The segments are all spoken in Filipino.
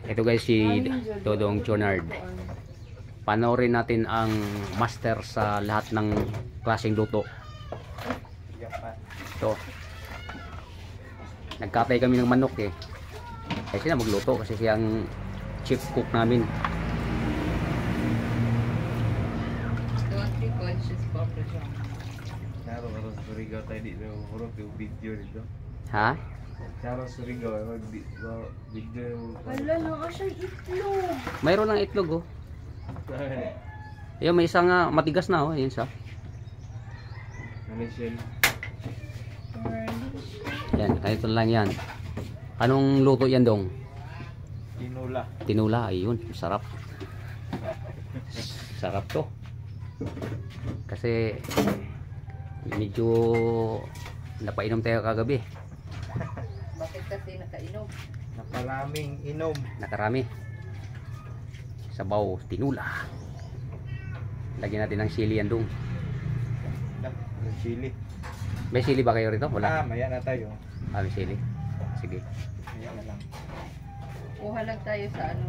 Ito guys si Dodong Chonard. Panoorin natin ang master sa lahat ng klaseng luto. Ito. Nagkatay kami ng manok eh. Kasi siya magluto kasi siya ang chief cook namin. Ha? Cara Surigao, video yung... Wala lang siya itlog. Mayroon ng itlog oh. Ayun, may isa nga matigas na oh, ayun siya. Yan, ganito lang yan. Anong luto yan dong? Tinula. Tinula, ayun, sarap. Sarap to. Kasi medyo napainom tayo kagabi. Bakit kasi nakainom? Nakaraming inom. Nakarami. Sabaw, tinula. Lagyan natin ng sili yan dong. Chili. May sili ba kayo rito? Wala. Maya na tayo. May sili. Sige. Maya na lang. Kuha lang tayo sa ano.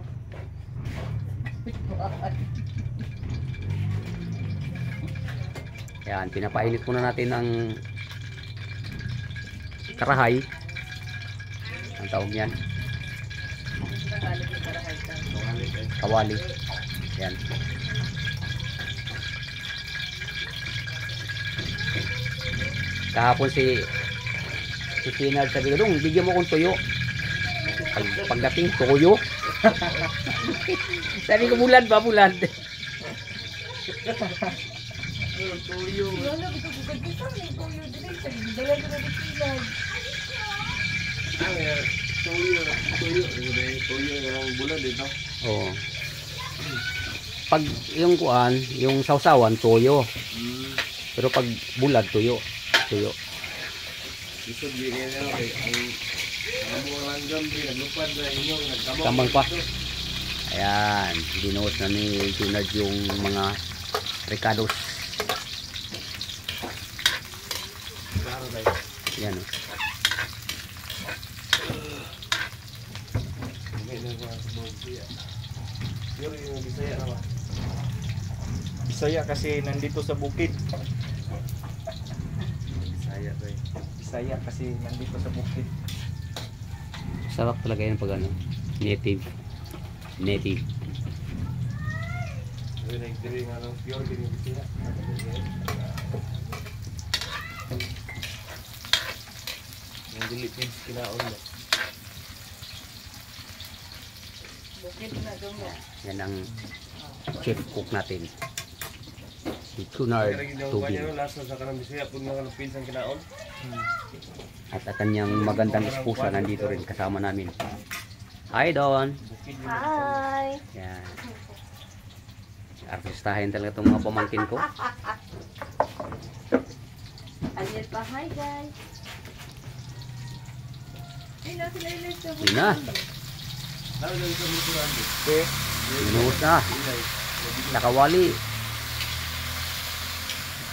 Yan, pinapainit muna natin ng karahay. Ang tawag niyan. Kawali. Yan. Kahapon si Pinard sabi ko, "Dong, bigyan mo akong tuyo." Pagdating tuyo. Sabi ko, bulad ba, bulad? Tuyo. Wala, ito ko kagisa. May tuyo din. Dala ko na ni Pinard. Tuyo yung bulad dito. Oo. Pag yung kuan, yung sausawan, tuyo. Pero pag bulad, tuyo. Tuyo. Isod bigay na kay ang mga langgam din naglupad na inyong nagkamang. Tambang pa. Ayan, dinuot na ni Junard yung mga ricados. Klaro tayo. Yan o. Bisaya kasi nandito sa bukid. Bisaya kasi nandito sa bukid. Sarap talaga yan pag ano, native. Native. Nagdiri nga ng pure din yung Bisaya. Yung Philippines kinaon mo. Bukid na doon mo. Yan ang chef cook natin. Si Junard Tubing. Lasa sa kanang Bisaya pag mga Philippines ang kinaon. At ang kanyang magandang esposa nandito rin kasama namin. Hi Don! Hi! Yan. Artistahin talaga itong mga pamangkin ko. Aliet pa, hi guys! Ay, nasa lilis sa Yun na. Minuhos na. Nakawali.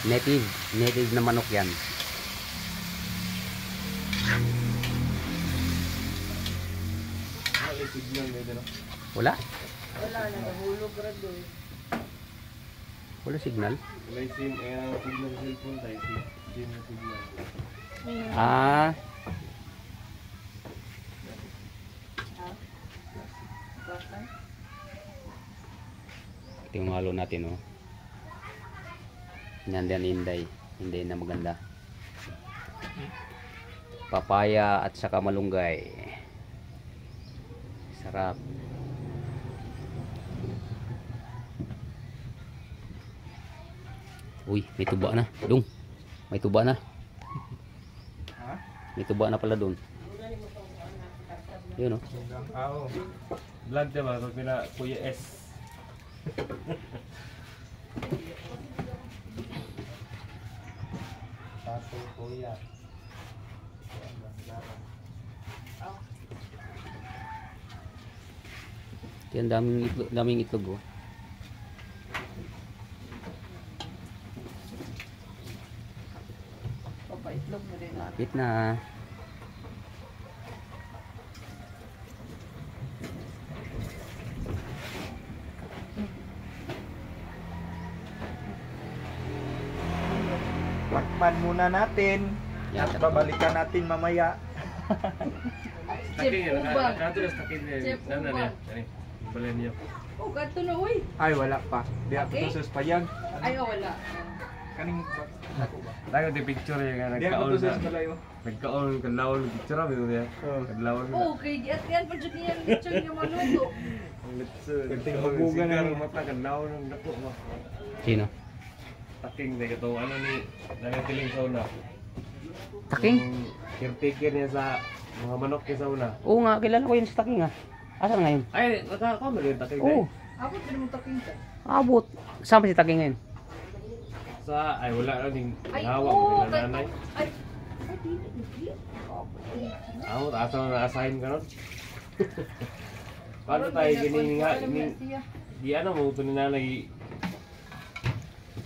Native. Native na manok yan. Wala? Wala na, nahulog ra doon. Wala signal? May sim, ang signal sa cellphone tayo. Sim na signal. Ah. Ito yung halo natin oh. Yan din Inday. Inday na maganda. Papaya at saka malunggay. Sarap. Uy, may tuba na. Dung. May tuba na. May tuba na pala doon. Yun oh. Oo. Vlog diba? Pag pina Kuya S. Tato Kuya. Yan daming itlog oh. Papaitlog mo rin. Lapit na. Titikman muna natin. At babalikan natin mamaya. Takin Chef niya, Ubag. nakatulas takin niya. Chef Nana niya. Ubag. Ani, balay niya. Oh, gato na, uy. Ay, wala pa. Di ako Okay. to sa payag. Ay, oh, wala. Kaning ako ba? Tayo di picture niya nga Di ako nagkaon to sa na. balayo. Nagkaon, kadlawon, picture mo niya. Oh. Kadlawon na. Oh, kay at yan pa dyan yan. Lechon yung maluto. Ang litso. Tingting mabugan na Sigar, ni- mata, kadlawon ang dako mo. Sino? Taking na ito, ano ni, nanatiling sa una. Taking? Yung caretaker niya sa mga manok niya sa una. Oo nga, kilala ko yun sa Taking ah. Asan ngayon? Ay, nakakama rin taking Oo, Abot pa naman taking ka. abot. Saan ba si Taking ngayon? Sa, ay wala na ding Ay, hawak oo. ng nanay. Ay, ay, di. Ako, asa na na-assign ka nun? Paano tayo gini nga, di ano mo ito ni nanay.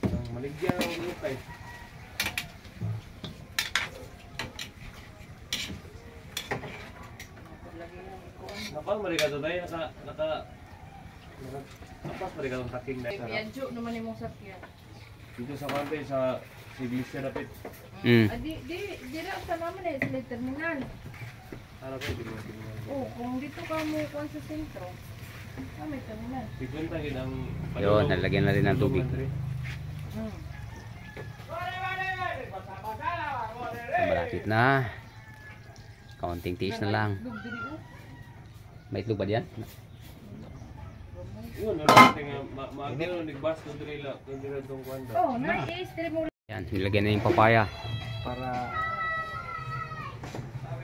Ang maligyan ang ulo tayo. Napal, marigato tayo, Tapos marigato ang taking na. Piadyo naman yung mong sakyan. Dito sa kante, sa iglesia dapit. Mm. Ah, di na sa naman eh, sila terminal. Ano kayo, di mo tingnan. Oh, kung dito ka mo kuha sa sentro, may terminal. Tigunta yun ang... Yun, nalagyan na rin ng tubig. Hmm. Malapit na. Kaunting tiis na lang. Lugdiri, oh. May itlog ba diyan? Yun, ano natin nga, maagin nagbas kung dira itong kwanda. Oh, nice. Dili mo Yan, nilagyan na yung papaya. Para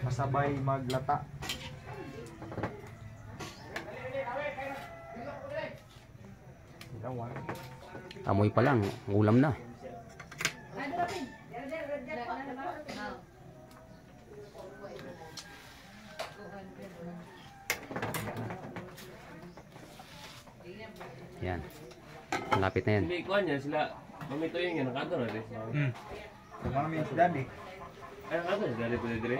masabay maglata. Ilawan. Amoy pa lang, ulam na. Ay, darapin. Yan. Malapit na yan. Hindi, kuha niya sila, mamito yun nga, nakato na rin. Mami, daddy. Ay, nakato na, dali pwede dire.